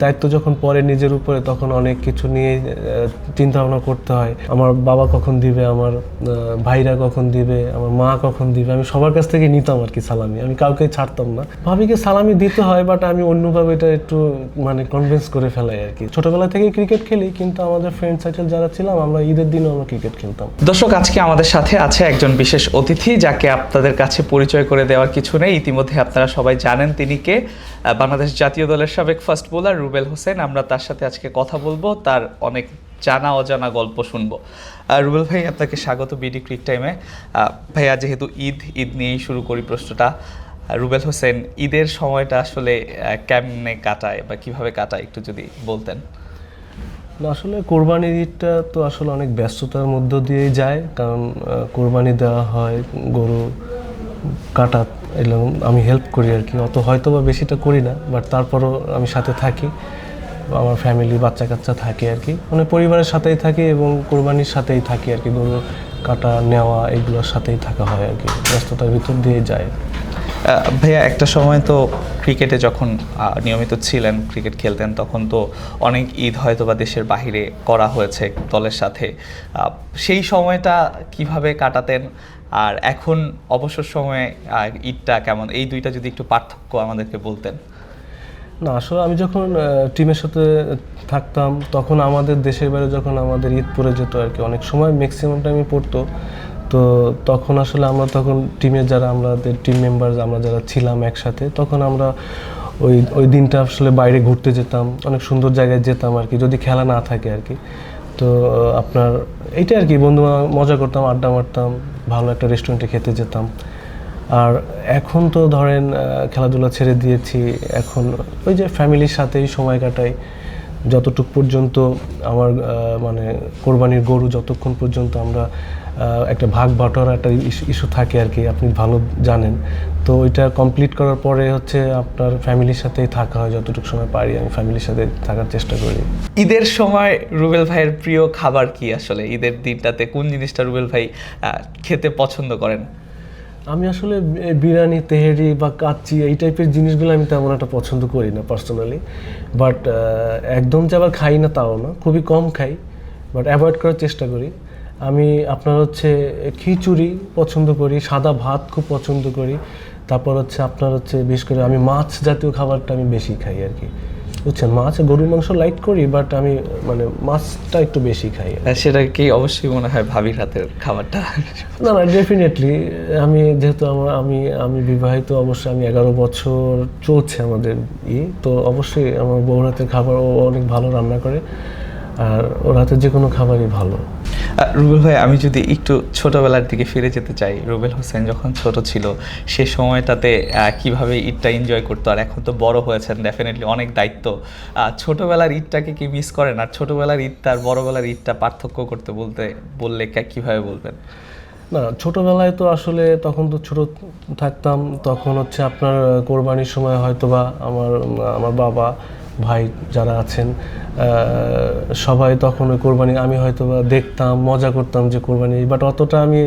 দায়িত্ব যখন পড়ে নিজের উপরে তখন অনেক কিছু নিয়ে চিন্তা ভাবনা করতে হয়। আমার বাবা কখন দিবে, আমার ভাইরা কখন দিবে, আমার মা কখন দিবে। আমি সবার কাছ থেকে নিতাম আর কি সালামি, আমি কাউকে ছাড়তাম না। ভাবিকে সালামি দিতে হয়, বাট আমি অন্যভাবে এটা একটু মানে কনভিন্স করে ফেলাই আর কি। ছোটবেলা থেকে ক্রিকেট খেলি, কিন্তু আমাদের ফ্রেন্ড সার্কেল যারা ছিলাম আমরা ঈদের দিনও আমরা ক্রিকেট খেলতাম। দর্শক, আজকে আমাদের সাথে আছে একজন বিশেষ অতিথি, যাকে আপনাদের কাছে পরিচয় করে দেওয়ার কিছু নেই। ইতিমধ্যে আপনারা সবাই জানেন তিনি কে। বাংলাদেশ জাতীয় দলের সাবেক ফাস্ট বোলার রুবেল হোসেন। আমরা তার সাথে আজকে কথা বলবো, তার অনেক জানা অজানা গল্প শুনবো। রুবেল ভাই, আপনাকে স্বাগত বিডি ক্রিক টাইমে। ভাইয়া, যেহেতু ঈদ নিয়েই শুরু করি প্রশ্নটা। রুবেল হোসেন ঈদের সময়টা আসলে কেমনে কাটায় বা কিভাবে কাটায় একটু যদি বলতেন। আসলে কোরবানির ঈদটা তো আসলে অনেক ব্যস্ততার মধ্য দিয়েই যায়, কারণ কোরবানি দেওয়া হয়, গরু কাটা, এগুলো আমি হেল্প করি আর কি। অত হয়তো বা বেশিটা করি না, বাট তারপরও আমি সাথে থাকি, আমার ফ্যামিলি বাচ্চা কাচ্চা থাকে আর কি, মানে পরিবারের সাথেই থাকি এবং কোরবানির সাথেই থাকি আর কি। গরু কাটা নেওয়া এগুলোর সাথেই থাকা হয় আর কি, ব্যস্ততার ভিতর দিয়ে যায়। ভাইয়া, একটা সময় তো ক্রিকেটে যখন নিয়মিত ছিলেন, ক্রিকেট খেলতেন, তখন তো অনেক ঈদ হয়তো বা দেশের বাহিরে করা হয়েছে দলের সাথে। সেই সময়টা কিভাবে কাটাতেন, আর এখন অবসর সময়ে ঈদটা কেমন, এই দুইটা যদি একটু পার্থক্য আমাদেরকে বলতেন। না, আসলে আমি যখন টিমের সাথে থাকতাম তখন আমাদের দেশের বাইরে যখন আমাদের ঈদ পড়ে যেত আর কি, অনেক সময় ম্যাক্সিমাম টাইমে পড়তো। তো তখন আসলে আমরা তখন টিমের যারা আমাদের টিম মেম্বার আমরা যারা ছিলাম একসাথে, তখন আমরা ওই দিনটা আসলে বাইরে ঘুরতে যেতাম, অনেক সুন্দর জায়গায় যেতাম আর কি, যদি খেলা না থাকে আর কি। তো আপনার এইটা আর কি, বন্ধু মজা করতাম, আড্ডা মারতাম, ভালো একটা রেস্টুরেন্টে খেতে যেতাম। আর এখন তো ধরেন খেলাধুলা ছেড়ে দিয়েছি, এখন ওই যে ফ্যামিলির সাথেই সময় কাটাই। যতটুক পর্যন্ত আমার মানে কোরবানির গরু যতক্ষণ পর্যন্ত আমরা একটা ভাগ বাটোয়ারা একটা ইস্যু থাকে আর কি, আপনি ভালো জানেন। তো ওইটা কমপ্লিট করার পরে হচ্ছে আপনার ফ্যামিলির সাথেই থাকা হয়, যতটুকু সময় পারি আমি ফ্যামিলির সাথে থাকার চেষ্টা করি। ঈদের সময় রুবেল ভাইয়ের প্রিয় খাবার কি আসলে? ঈদের দিনটাতে কোন জিনিসটা রুবেল ভাই খেতে পছন্দ করেন? আমি আসলে বিরিয়ানি, তেহেরি বা কাচ্চি এই টাইপের জিনিসগুলো আমি তেমন একটা পছন্দ করি না পার্সোনালি। বাট একদম যে আবার খাই না তাও না, খুবই কম খাই, বাট অ্যাভয়েড করার চেষ্টা করি। আমি আপনার হচ্ছে খিচুড়ি পছন্দ করি, সাদা ভাত খুব পছন্দ করি। তারপর হচ্ছে আপনার হচ্ছে বিশেষ করে আমি মাছ জাতীয় খাবারটা আমি বেশি খাই আর কি, বুঝছেন। মাছ, গরুর মাংস লাইক করি, বাট আমি মানে মাছটা একটু বেশি খাই। সেটা কি অবশ্যই মনে হয় ভাবির হাতের খাবারটা? না না, ডেফিনেটলি। আমি যেহেতু আমি বিবাহিত, অবশ্যই আমি 11 বছর চলছে আমাদের তো অবশ্যই আমার বউর হাতের খাবার ও অনেক ভালো রান্না করে, আর ওর হাতের যে কোনো খাবারই ভালো। রুবেল ভাই, আমি যদি একটু ছোটবেলার দিকে ফিরে যেতে চাই, রুবেল হোসেন যখন ছোট ছিল সে সময়টাতে কিভাবে ঈদটা এনজয় করতো, আর এখন তো বড় হয়েছেন, ডেফিনেটলি অনেক দায়িত্ব। ছোটবেলার ঈদটাকে কি মিস করেন? আর ছোটবেলার ঈদটা আর বড়বেলার ঈদটা পার্থক্য করতে বললে কিভাবে বলবেন? না, ছোটোবেলায় তো আসলে তখন তো ছোট থাকতাম, তখন হচ্ছে আপনার কোরবানির সময় হয়তো বা আমার বাবা ভাই যারা আছেন সবাই তখন ওই কোরবানি আমি হয়তো বা দেখতাম, মজা করতাম যে কোরবানি, বাট অতটা আমি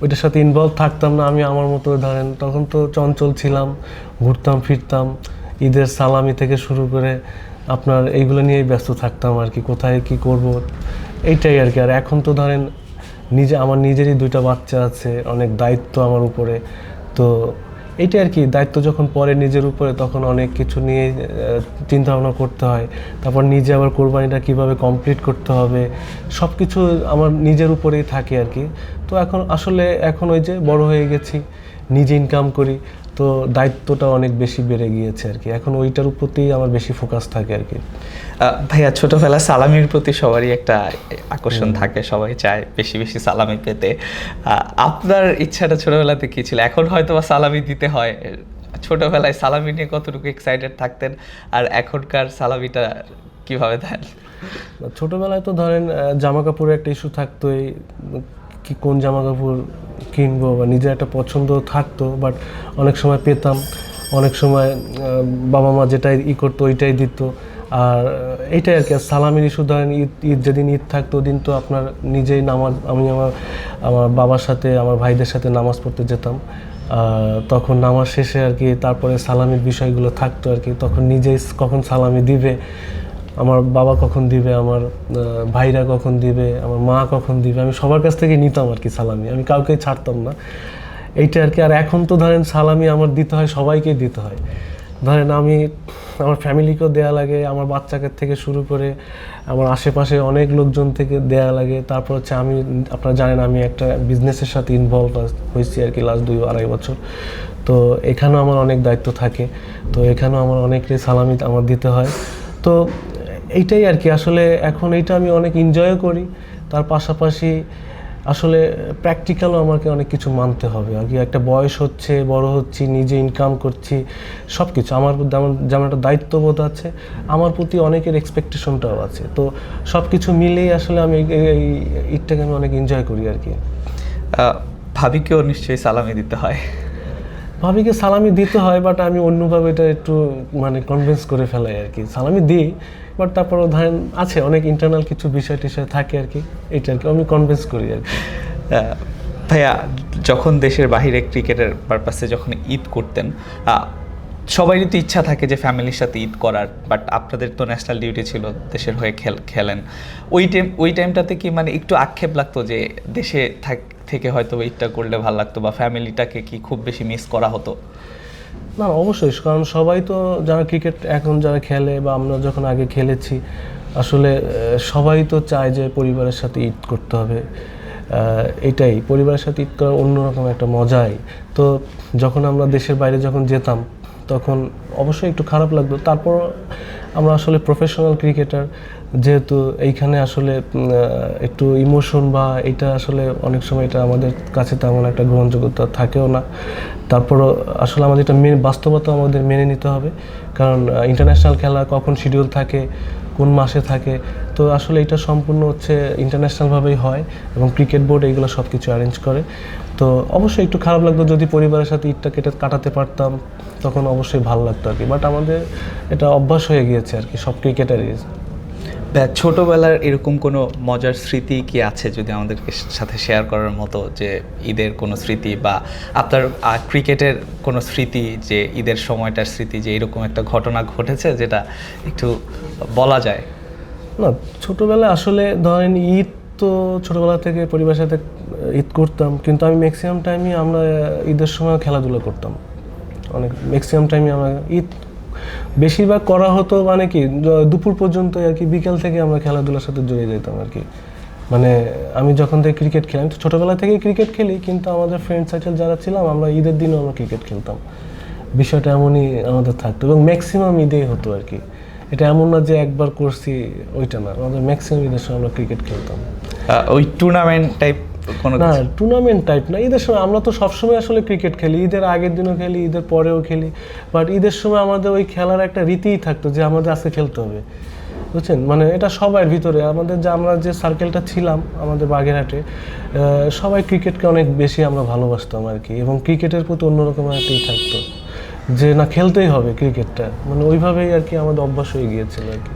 ওইটার সাথে ইনভলভ থাকতাম না। আমি আমার মতো ধরেন তখন তো চঞ্চল ছিলাম, ঘুরতাম ফিরতাম, ঈদের সালামি থেকে শুরু করে আপনার এইগুলো নিয়েই ব্যস্ত থাকতাম আর কি, কোথায় কি করব এইটাই আর কি। আর এখন তো ধরেন আমার নিজেরই 2টা বাচ্চা আছে, অনেক দায়িত্ব আমার উপরে। তো এইটাই আর কি, দায়িত্ব যখন পড়ে নিজের উপরে তখন অনেক কিছু নিয়ে চিন্তা ভাবনা করতে হয়। তারপর নিজে আবার কোরবানিটা কীভাবে কমপ্লিট করতে হবে, সব কিছু আমার নিজের উপরেই থাকে আর কি। তো এখন ওই যে বড় হয়ে গেছি, নিজে ইনকাম করি, তো দায়িত্বটা অনেক বেশি বেড়ে গিয়েছে আর কি, এখন ওইটার উপরতেই আমার বেশি ফোকাস থাকে আর কি। ভাইয়া, ছোটবেলা সালামির প্রতি সবারই একটা আকর্ষণ থাকে, সবাই চায় বেশি বেশি সালামি পেতে। আপনার ইচ্ছাটা ছোটবেলাতে কি ছিল? এখন হয়তো বা সালামি দিতে হয়, ছোটবেলায় সালামি নিয়ে কতটুকু এক্সাইটেড থাকতেন, আর এখনকার সালামিটা কিভাবে দেন? ছোটবেলায় তো ধরেন জামা কাপড়ের একটা ইস্যু থাকতোই, কি কোন জামা কাপড় কিনবো বা নিজের একটা পছন্দ থাকতো, বাট অনেক সময় পেতাম, অনেক সময় বাবা মা যেটাই করতো ওইটাই দিত। আর এইটাই আর কি। আর সালামির ইস্যু ধরেন ঈদ যেদিন ঈদ থাকতো ওদিন তো আপনার নিজেই আমি আমার বাবার সাথে আমার ভাইদের সাথে নামাজ পড়তে যেতাম, তখন নামাজ শেষে আর কি তারপরে সালামির বিষয়গুলো থাকতো আর কি, তখন নিজেই কখন সালামি দিবে, আমার বাবা কখন দিবে, আমার ভাইরা কখন দিবে, আমার মা কখন দিবে, আমি সবার কাছ থেকে নিতাম আর কি সালামি, আমি কাউকেই ছাড়তাম না এইটা আর কি। আর এখন তো ধরেন সালামি আমার দিতে হয়, সবাইকেই দিতে হয়। ধরেন আমি আমার ফ্যামিলিকেও দেয়া লাগে, আমার বাচ্চাকে থেকে শুরু করে আমার আশেপাশে অনেক লোকজন থেকে দেয়া লাগে। তারপর হচ্ছে আমি, আপনারা জানেন আমি একটা বিজনেসের সাথে ইনভলভ হয়েছি আর কি লাস্ট 2-2.5 বছর। তো এখানেও আমার অনেক দায়িত্ব থাকে, তো এখানেও আমার অনেকেরই সালামি আমার দিতে হয়। তো এইটাই আর কি, আসলে এখন এইটা আমি অনেক এনজয়ও করি। তার পাশাপাশি আসলে প্র্যাকটিক্যালও আমাকে অনেক কিছু মানতে হবে আর কি। একটা বয়স হচ্ছে, বড় হচ্ছি, নিজে ইনকাম করছি, সব কিছু আমার যেমন একটা দায়িত্ববোধ আছে, আমার প্রতি অনেকের এক্সপেকটেশনটাও আছে। তো সব কিছু মিলেই আসলে আমি এই ঈদটাকে আমি অনেক এনজয় করি আর কি। ভাবিকেও নিশ্চয়ই সালামি দিতে হয়। ভাবিকে সালামি দিতে হয়, বাট আমি অন্যভাবে এটা একটু মানে কনভিন্স করে ফেলাই আর কি। সালামি দিই, বাট তারপরও ধরেন আছে অনেক ইন্টারনাল কিছু বিষয় টিষয় থাকে আর কি, এটা আর কি আমি কনভিন্স করি আর কি। ভাইয়া, যখন দেশের বাইরে ক্রিকেটের পারপাসে যখন ঈদ করতেন, সবারই তো ইচ্ছা থাকে যে ফ্যামিলির সাথে ঈদ করার, বাট আপনাদের তো ন্যাশনাল ডিউটি ছিল, দেশের হয়ে খেলেন। ওই টাইমটাতে কি মানে একটু আক্ষেপ লাগতো যে দেশে থেকে হয়তো ঈদটা করলে ভালো লাগতো, বা ফ্যামিলিটাকে কি খুব বেশি মিস করা হতো? না অবশ্যই, কারণ সবাই তো যারা ক্রিকেট এখন যারা খেলে বা আমরা যখন আগে খেলেছি, আসলে সবাই তো চায় যে পরিবারের সাথে ঈদ করতে হবে। এটাই পরিবারের সাথে ঈদ করার অন্যরকম একটা মজাই। তো যখন আমরা দেশের বাইরে যখন যেতাম, তখন অবশ্যই একটু খারাপ লাগতো। তারপর আমরা আসলে প্রফেশনাল ক্রিকেটার, যেহেতু এইখানে আসলে একটু ইমোশন বা এটা আসলে অনেক সময় এটা আমাদের কাছে তেমন একটা গ্রহণযোগ্যতা থাকেও না। তারপরও আসলে আমাদের এটা বাস্তবতা আমাদের মেনে নিতে হবে, কারণ ইন্টারন্যাশনাল খেলা কখন শিডিউল থাকে, কোন মাসে থাকে, তো আসলে এটা সম্পূর্ণ হচ্ছে ইন্টারন্যাশনালভাবেই হয় এবং ক্রিকেট বোর্ড এইগুলো সব কিছু অ্যারেঞ্জ করে। তো অবশ্যই একটু খারাপ লাগতো, যদি পরিবারের সাথে ঈদটা কাটাতে পারতাম তখন অবশ্যই ভালো লাগতো আর কি, বাট আমাদের এটা অভ্যাস হয়ে গিয়েছে আর কি সব ক্রিকেটারই। ছোটবেলার এরকম কোনো মজার স্মৃতি কি আছে যদি আমাদেরকে সাথে শেয়ার করার মতো, যে ঈদের কোনো স্মৃতি বা আপনার ক্রিকেটের কোনো স্মৃতি, যে ঈদের সময়টার স্মৃতি, যে এরকম একটা ঘটনা ঘটেছে যেটা একটু বলা যায়? না ছোটোবেলায় আসলে ধরেন ঈদ তো ছোটোবেলা থেকে পরিবারের সাথে ঈদ করতাম, কিন্তু আমি ম্যাক্সিমাম টাইমই আমরা ঈদের সময় খেলাধুলা করতাম। অনেক ম্যাক্সিমাম টাইমই আমরা ঈদ বেশিরভাগ করা হতো মানে কি দুপুর পর্যন্ত আর কি, বিকেল থেকে আমরা খেলাধুলার সাথে জড়িয়ে যেতাম আর কি। মানে আমি যখন থেকে ক্রিকেট খেলি, আমি তো ছোটোবেলা থেকেই ক্রিকেট খেলি, কিন্তু আমাদের ফ্রেন্ড সার্কেল যারা ছিলাম আমরা ঈদের দিনও আমরা ক্রিকেট খেলতাম। বিষয়টা এমনই আমাদের থাকতো এবং ম্যাক্সিমাম ঈদেই হতো আর কি। এটা এমন না যে একবার করছি ওইটা না, আমাদের ম্যাক্সিমাম ঈদের সময় আমরা ক্রিকেট খেলতাম। ওই টুর্নামেন্ট টাইপ কোনো? না টুর্নামেন্ট টাইপ না, ঈদের সময় আমরা তো সবসময় আসলে ক্রিকেট খেলি, ঈদের আগের দিনও খেলি, ঈদের পরেও খেলি, বাট ঈদের সময় আমাদের ওই খেলার একটা রীতিই থাকতো যে আমাদের আজকে খেলতে হবে, বুঝছেন? মানে এটা সবার ভিতরে আমাদের, যে আমরা যে সার্কেলটা ছিলাম আমাদের বাগেরহাটে, সবাই ক্রিকেটকে অনেক বেশি আমরা ভালোবাসতাম আর কি, এবং ক্রিকেটের প্রতি অন্যরকম একটাই থাকতো যে না খেলতেই হবে ক্রিকেটটা, মানে ওইভাবেই আর কি আমাদের অভ্যাস হয়ে গিয়েছিল আর কি।